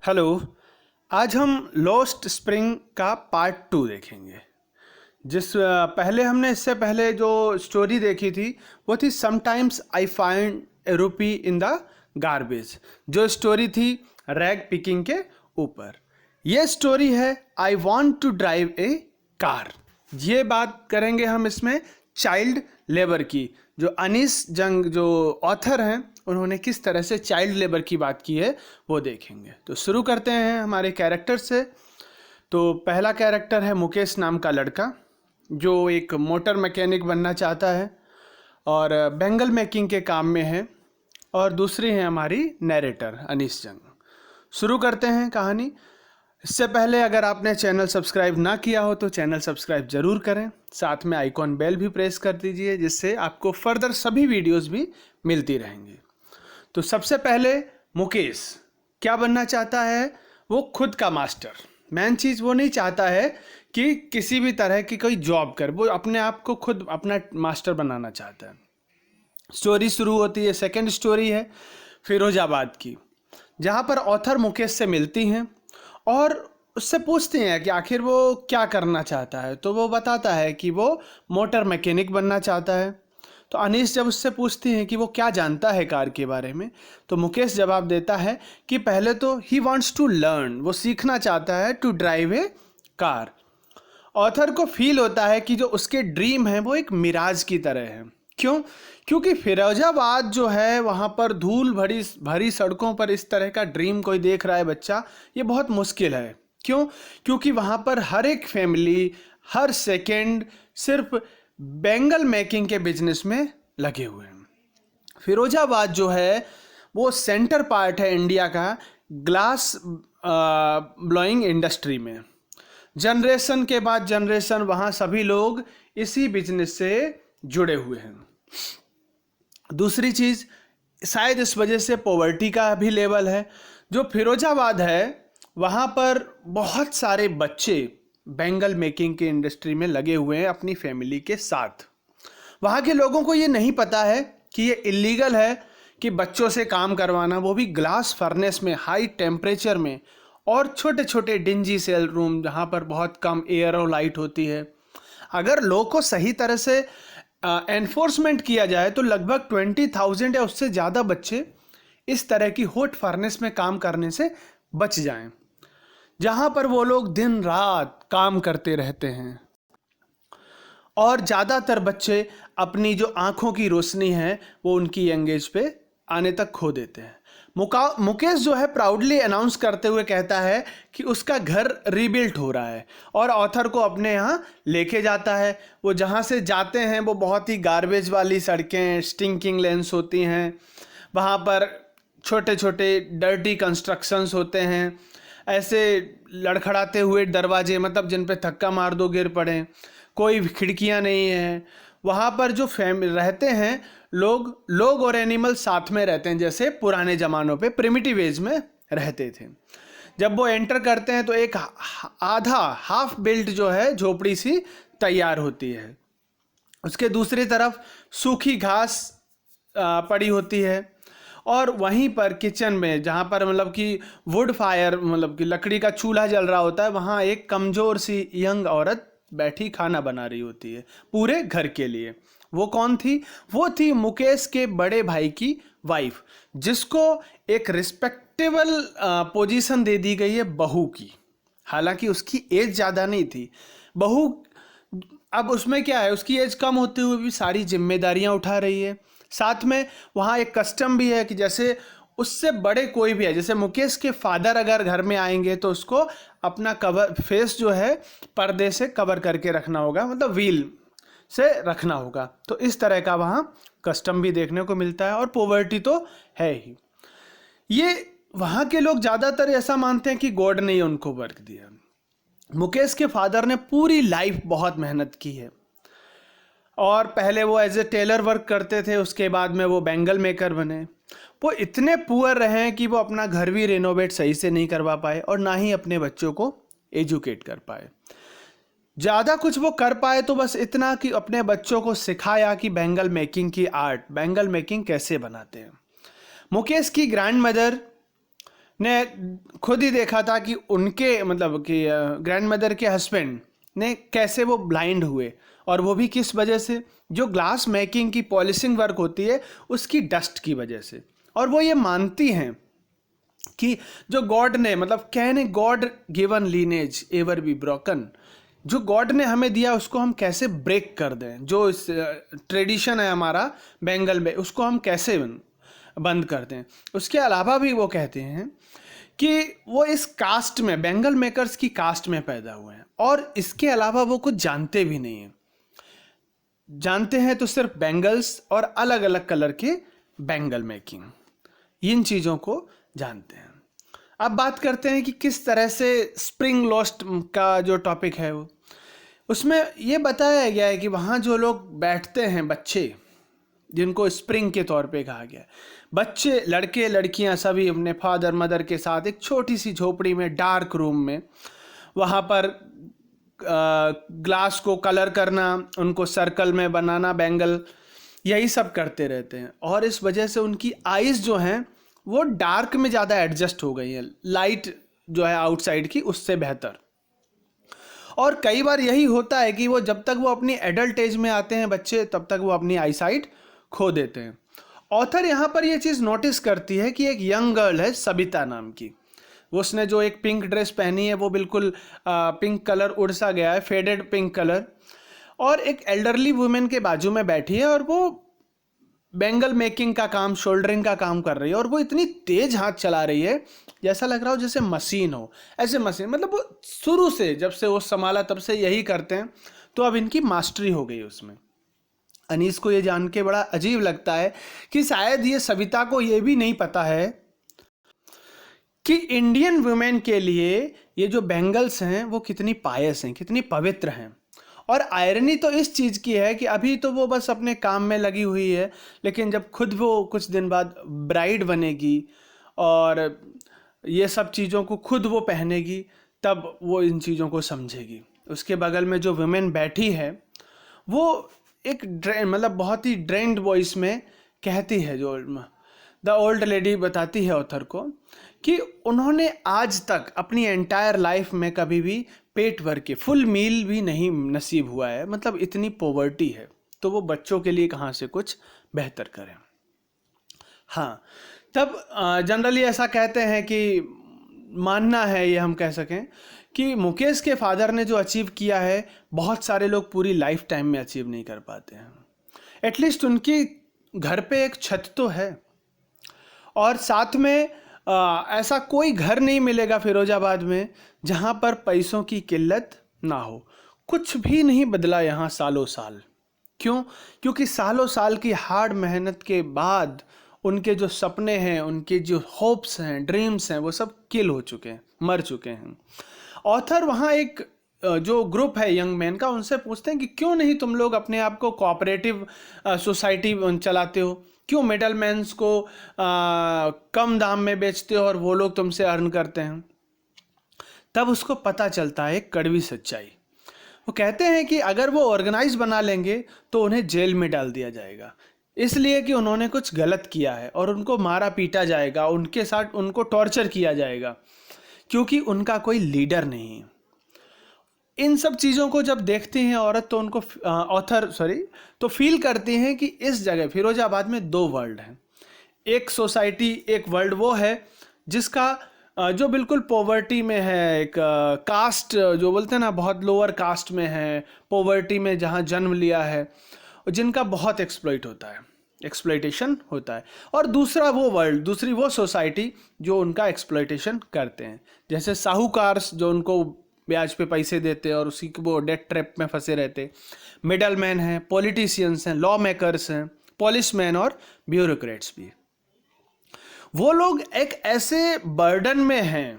Hello. आज हम lost spring का पार्ट 2 देखेंगे। पहले हमने इससे पहले जो स्टोरी देखी थी वो थी sometimes I find a rupee in the garbage, जो स्टोरी थी रैग पिकिंग के ऊपर। ये स्टोरी है I want to drive a car. ये बात करेंगे हम इसमें चाइल्ड लेबर की। जो अनीस जंग जो ऑथर हैं उन्होंने किस तरह से चाइल्ड लेबर की बात की है वो देखेंगे। तो शुरू करते हैं हमारे कैरेक्टर से। तो पहला कैरेक्टर है मुकेश नाम का लड़का जो एक मोटर मैकेनिक बनना चाहता है और बेंगल मेकिंग के काम में है। और दूसरी है हमारी नैरेटर अनीस जंग। शुरू करते हैं कहानी। इससे पहले अगर आपने चैनल सब्सक्राइब ना किया हो तो चैनल सब्सक्राइब जरूर करें, साथ में आइकॉन बेल भी प्रेस कर दीजिए जिससे आपको फर्दर सभी वीडियोस भी मिलती रहेंगी। तो सबसे पहले मुकेश क्या बनना चाहता है? वो खुद का मास्टर। मेन चीज़ वो नहीं चाहता है कि किसी भी तरह की कोई जॉब कर, वो अपने आप को खुद अपना मास्टर बनाना चाहता है। स्टोरी शुरू होती है, सेकंड स्टोरी है फिरोजाबाद की, जहाँ पर ऑथर मुकेश से मिलती हैं और उससे पूछती हैं कि आखिर वो क्या करना चाहता है। तो वो बताता है कि वो मोटर मैकेनिक बनना चाहता है। तो अनीस जब उससे पूछती हैं कि वो क्या जानता है कार के बारे में, तो मुकेश जवाब देता है कि पहले तो ही वांट्स टू लर्न, वो सीखना चाहता है to drive a car. Author को फील होता है कि जो उसके ड्रीम है वो एक मिराज की तरह है। क्यों? क्योंकि फिरोजाबाद जो है वहाँ पर धूल भरी भरी सड़कों पर इस तरह का ड्रीम कोई देख रहा है बच्चा, ये बहुत मुश्किल है। क्यों? क्योंकि वहाँ पर हर एक फैमिली हर सेकेंड सिर्फ बेंगल मेकिंग के बिजनेस में लगे हुए हैं। फिरोजाबाद जो है वो सेंटर पार्ट है इंडिया का ग्लास ब्लोइंग इंडस्ट्री में। जनरेशन के बाद जनरेशन वहाँ सभी लोग इसी बिजनेस से जुड़े हुए हैं। दूसरी चीज़, शायद इस वजह से पॉवर्टी का भी लेवल है। जो फिरोजाबाद है वहाँ पर बहुत सारे बच्चे बेंगल मेकिंग की इंडस्ट्री में लगे हुए हैं अपनी फैमिली के साथ। वहाँ के लोगों को ये नहीं पता है कि ये इलीगल है कि बच्चों से काम करवाना, वो भी ग्लास फर्नेस में हाई टेम्परेचर में, और छोटे छोटे डिंजी सेल रूम जहाँ पर बहुत कम एयर और लाइट होती है। अगर लॉ को सही तरह से एनफोर्समेंट किया जाए तो लगभग 20,000 या उससे ज़्यादा बच्चे इस तरह की हॉट फर्नेस में काम करने से बच जाएं, जहाँ पर वो लोग दिन रात काम करते रहते हैं। और ज़्यादातर बच्चे अपनी जो आँखों की रोशनी है वो उनकी यंग एज पे आने तक खो देते हैं। मुकेश जो है प्राउडली अनाउंस करते हुए कहता है कि उसका घर रीबिल्ट हो रहा है और ऑथर को अपने यहाँ लेके जाता है। वो जहाँ से जाते हैं वो बहुत ही गार्बेज वाली सड़कें, स्टिंकिंग लेन्स होती हैं, वहाँ पर छोटे छोटे डर्टी कंस्ट्रक्शंस होते हैं, ऐसे लड़खड़ाते हुए दरवाजे, मतलब जिन पे धक्का मार दो गिर पड़े, कोई खिड़कियाँ नहीं है। वहाँ पर जो रहते हैं लोग और एनिमल साथ में रहते हैं, जैसे पुराने ज़मानों पे प्रिमिटिव एज में रहते थे। जब वो एंटर करते हैं तो एक आधा हाफ बिल्ट जो है झोपड़ी सी तैयार होती है। उसके दूसरी तरफ सूखी घास पड़ी होती है और वहीं पर किचन में, जहाँ पर मतलब कि वुड फायर, मतलब कि लकड़ी का चूल्हा जल रहा होता है, वहाँ एक कमज़ोर सी यंग औरत बैठी खाना बना रही होती है पूरे घर के लिए। वो कौन थी? वो थी मुकेश के बड़े भाई की वाइफ, जिसको एक रिस्पेक्टेबल पोजीशन दे दी गई है बहू की। हालांकि उसकी एज ज़्यादा नहीं थी। बहू अब उसमें क्या है, उसकी एज कम होते हुए भी सारी जिम्मेदारियां उठा रही है। साथ में वहाँ एक कस्टम भी है कि जैसे उससे बड़े कोई भी है, जैसे मुकेश के फादर अगर घर में आएंगे तो उसको अपना कवर फेस जो है पर्दे से कवर करके रखना होगा, मतलब व्हील से रखना होगा। तो इस तरह का वहाँ कस्टम भी देखने को मिलता है और पॉवर्टी तो है ही। ये वहाँ के लोग ज़्यादातर ऐसा मानते हैं कि गॉड ने उनको वर्क दिया। मुकेश के फादर ने पूरी लाइफ बहुत मेहनत की है और पहले वो एज ए टेलर वर्क करते थे, उसके बाद में वो बेंगल मेकर बने। वो इतने पुअर रहे कि वो अपना घर भी रेनोवेट सही से नहीं करवा पाए और ना ही अपने बच्चों को एजुकेट कर पाए। ज़्यादा कुछ वो कर पाए तो बस इतना कि अपने बच्चों को सिखाया कि बेंगल मेकिंग की आर्ट, बेंगल मेकिंग कैसे बनाते हैं। मुकेश की ग्रैंड मदर ने खुद ही देखा था कि उनके मतलब कि ग्रैंड मदर के हस्बैंड ने कैसे वो ब्लाइंड हुए, और वो भी किस वजह से, जो ग्लास मेकिंग की पॉलिशिंग वर्क होती है उसकी डस्ट की वजह से। और वो ये मानती हैं कि जो गॉड ने मतलब can a god given lineage ever be broken, जो गॉड ने हमें दिया उसको हम कैसे ब्रेक कर दें, जो इस ट्रेडिशन है हमारा बेंगल में उसको हम कैसे बंद कर दें। उसके अलावा भी वो कहते हैं कि वो इस कास्ट में, बेंगल मेकर्स की कास्ट में पैदा हुए हैं, और इसके अलावा वो कुछ जानते भी नहीं हैं। जानते हैं तो सिर्फ बैंगल्स और अलग अलग कलर के बैंगल मेकिंग, इन चीज़ों को जानते हैं। अब बात करते हैं कि किस तरह से स्प्रिंग लोस्ट का जो टॉपिक है वो, उसमें ये बताया गया है कि वहाँ जो लोग बैठते हैं, बच्चे जिनको स्प्रिंग के तौर पे कहा गया है, बच्चे लड़के लड़कियाँ सभी अपने फादर मदर के साथ एक छोटी सी झोपड़ी में, डार्क रूम में, वहाँ पर ग्लास को कलर करना, उनको सर्कल में बनाना बैंगल, यही सब करते रहते हैं। और इस वजह से उनकी आइज़ जो हैं वो डार्क में ज़्यादा एडजस्ट हो गई हैं, लाइट जो है आउटसाइड की उससे बेहतर। और कई बार यही होता है कि वो जब तक वो अपनी एडल्ट एज में आते हैं बच्चे, तब तक वो अपनी आईसाइट खो देते हैं। ऑथर यहाँ पर ये चीज़ नोटिस करती है कि एक यंग गर्ल है सबिता नाम की, उसने जो एक पिंक ड्रेस पहनी है वो बिल्कुल पिंक कलर उड़ सा गया है, फेडेड पिंक कलर, और एक एल्डरली वुमेन के बाजू में बैठी है और वो बैंगल मेकिंग का काम, शोल्डरिंग का काम कर रही है, और वो इतनी तेज हाथ चला रही है जैसा लग रहा हो जैसे मशीन हो, ऐसे मशीन, मतलब वो शुरू से जब से वो संभाला तब से यही करते हैं, तो अब इनकी मास्टरी हो गई उसमें। अनीस को ये जान के बड़ा अजीब लगता है कि शायद ये सविता को ये भी नहीं पता है कि इंडियन वुमेन के लिए ये जो बैंगल्स हैं वो कितनी पायस हैं, कितनी पवित्र हैं। और आयरनी तो इस चीज़ की है कि अभी तो वो बस अपने काम में लगी हुई है, लेकिन जब खुद वो कुछ दिन बाद ब्राइड बनेगी और ये सब चीज़ों को खुद वो पहनेगी, तब वो इन चीज़ों को समझेगी। उसके बगल में जो वुमेन बैठी है वो एक मतलब बहुत ही ड्रेंड वॉइस में कहती है, जो द ओल्ड लेडी बताती है ऑथर को कि उन्होंने आज तक अपनी एंटायर लाइफ में कभी भी पेट भर के फुल मील भी नहीं नसीब हुआ है, मतलब इतनी पॉवर्टी है, तो वो बच्चों के लिए कहाँ से कुछ बेहतर करें। हाँ, तब जनरली ऐसा कहते हैं कि मानना है, ये हम कह सकें कि मुकेश के फादर ने जो अचीव किया है बहुत सारे लोग पूरी लाइफ टाइम में अचीव नहीं कर पाते हैं। एटलीस्ट उनकी घर पे एक छत तो है, और साथ में ऐसा कोई घर नहीं मिलेगा फिरोजाबाद में जहाँ पर पैसों की किल्लत ना हो। कुछ भी नहीं बदला यहाँ सालों साल। क्यों? क्योंकि सालों साल की हार्ड मेहनत के बाद उनके जो सपने हैं, उनके जो होप्स हैं, ड्रीम्स हैं, वो सब किल हो चुके हैं, मर चुके हैं। ऑथर वहाँ एक जो ग्रुप है यंग मैन का, उनसे पूछते हैं कि क्यों नहीं तुम लोग अपने आप को कोऑपरेटिव सोसाइटी चलाते हो, क्यों मिडल मैन्स को कम दाम में बेचते हो और वो लोग तुमसे अर्न करते हैं। तब उसको पता चलता है एक कड़वी सच्चाई। वो कहते हैं कि अगर वो ऑर्गेनाइज बना लेंगे तो उन्हें जेल में डाल दिया जाएगा, इसलिए कि उन्होंने कुछ गलत किया है, और उनको मारा पीटा जाएगा, उनके साथ उनको टॉर्चर किया जाएगा, क्योंकि उनका कोई लीडर नहीं है। इन सब चीज़ों को जब देखती हैं औरत, तो उनको तो फील करती हैं कि इस जगह फिरोजाबाद में दो वर्ल्ड हैं। एक सोसाइटी, एक वर्ल्ड वो है जिसका जो बिल्कुल पॉवर्टी में है, एक कास्ट जो बोलते हैं ना, बहुत लोअर कास्ट में है, पॉवर्टी में जहाँ जन्म लिया है, जिनका बहुत एक्सप्लॉइटेशन होता है। और दूसरा वो वर्ल्ड, दूसरी वो सोसाइटी जो उनका एक्सप्लॉइटेशन करते हैं, जैसे साहूकार जो उनको ब्याज पे पैसे देते और उसी को वो डेट ट्रैप में फंसे रहते, मिडल मैन हैं, पॉलिटिशियंस हैं, लॉ मेकर्स हैं, पॉलिसमैन और ब्यूरोक्रेट्स भी। वो लोग एक ऐसे बर्डन में हैं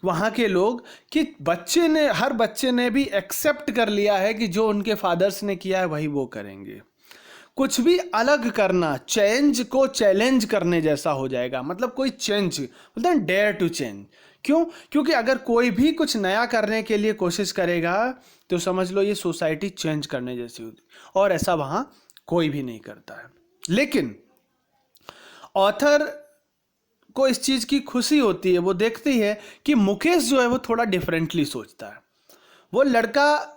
वहाँ के लोग कि हर बच्चे ने भी एक्सेप्ट कर लिया है कि जो उनके फादर्स ने किया है वही वो करेंगे। कुछ भी अलग करना चेंज को चैलेंज करने जैसा हो जाएगा। मतलब कोई चेंज बोलते हैं डेयर टू चेंज। क्यों? क्योंकि अगर कोई भी कुछ नया करने के लिए कोशिश करेगा तो समझ लो ये सोसाइटी चेंज करने जैसी होती, और ऐसा वहाँ कोई भी नहीं करता है। लेकिन ऑथर को इस चीज़ की खुशी होती है, वो देखती है कि मुकेश जो है वो थोड़ा डिफरेंटली सोचता है। वो लड़का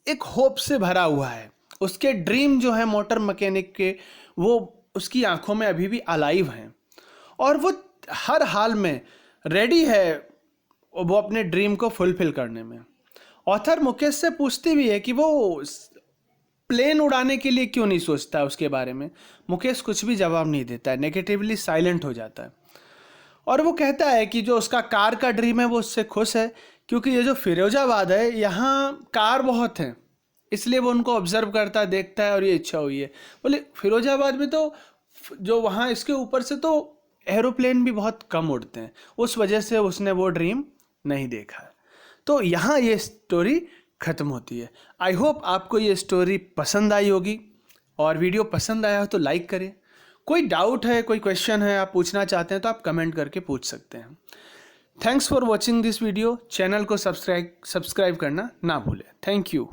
एक होप से भरा हुआ है, उसके ड्रीम जो है मोटर मैकेनिक के, वो उसकी आंखों में अभी भी अलाइव हैं और वो हर हाल में रेडी है वो अपने ड्रीम को फुलफिल करने में। ऑथर मुकेश से पूछती भी है कि वो प्लेन उड़ाने के लिए क्यों नहीं सोचता है उसके बारे में। मुकेश कुछ भी जवाब नहीं देता है, नेगेटिवली साइलेंट हो जाता है। और वो कहता है कि जो उसका कार का ड्रीम है वो उससे खुश है, क्योंकि ये जो फिरोजाबाद है यहाँ कार बहुत हैं, इसलिए वो उनको ऑब्जर्व करता है, देखता है और ये इच्छा हुई है। बोले फिरोजाबाद में तो जो वहाँ इसके ऊपर से तो एरोप्लेन भी बहुत कम उड़ते हैं, उस वजह से उसने वो ड्रीम नहीं देखा है। तो यहाँ ये स्टोरी ख़त्म होती है। आई होप आपको ये स्टोरी पसंद आई होगी, और वीडियो पसंद आया हो तो लाइक करें। कोई डाउट है, कोई क्वेश्चन है, आप पूछना चाहते हैं तो आप कमेंट करके पूछ सकते हैं। Thanks for watching this video. Channel को सब्सक्राइब करना ना भूलें। Thank you.